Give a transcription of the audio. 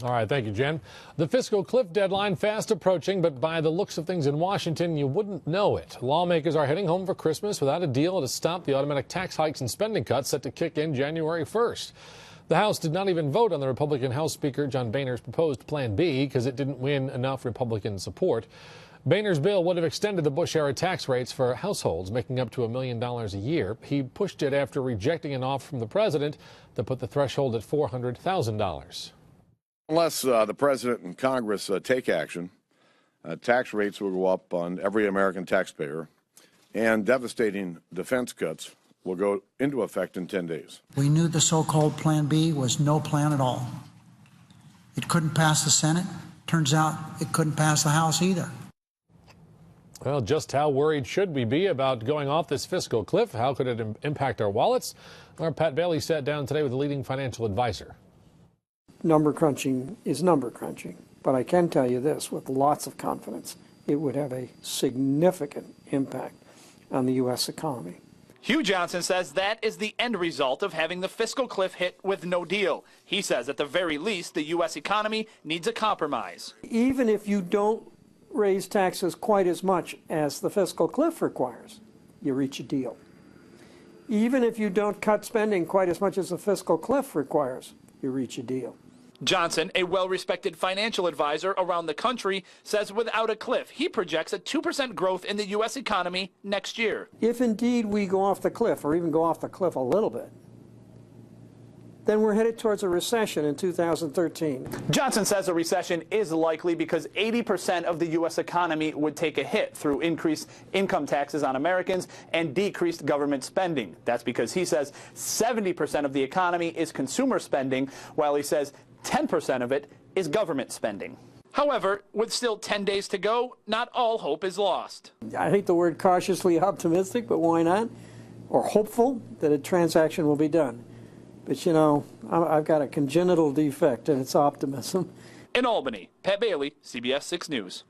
All right, thank you, Jen. The fiscal cliff deadline fast approaching, but by the looks of things in Washington, you wouldn't know it. Lawmakers are heading home for Christmas without a deal to stop the automatic tax hikes and spending cuts set to kick in January 1st. The House did not even vote on the Republican House Speaker John Boehner's proposed Plan B because it didn't win enough Republican support. Boehner's bill would have extended the Bush-era tax rates for households making up to $1 million a year. He pushed it after rejecting an offer from the president that put the threshold at $400,000. Unless the president and Congress take action, tax rates will go up on every American taxpayer, and devastating defense cuts will go into effect in 10 days. We knew the so-called Plan B was no plan at all. It couldn't pass the Senate. Turns out it couldn't pass the House either. Well, just how worried should we be about going off this fiscal cliff? How could it impact our wallets? Our Pat Bailey sat down today with a leading financial advisor. Number crunching is number crunching, but I can tell you this with lots of confidence, it would have a significant impact on the U.S. economy. Hugh Johnson says that is the end result of having the fiscal cliff hit with no deal. He says at the very least the U.S. economy needs a compromise. Even if you don't raise taxes quite as much as the fiscal cliff requires, you reach a deal. Even if you don't cut spending quite as much as the fiscal cliff requires, you reach a deal. Johnson, a well-respected financial advisor around the country, says without a cliff, he projects a 2% growth in the U.S. economy next year. If indeed we go off the cliff, or even go off the cliff a little bit, then we're headed towards a recession in 2013. Johnson says a recession is likely because 80% of the U.S. economy would take a hit through increased income taxes on Americans and decreased government spending. That's because he says 70% of the economy is consumer spending, while he says 10% of it is government spending. However, with still 10 days to go, not all hope is lost. I hate the word cautiously optimistic, but why not? Or hopeful that a transaction will be done. But you know, I've got a congenital defect, and it's optimism. In Albany, Pat Bailey, CBS 6 News.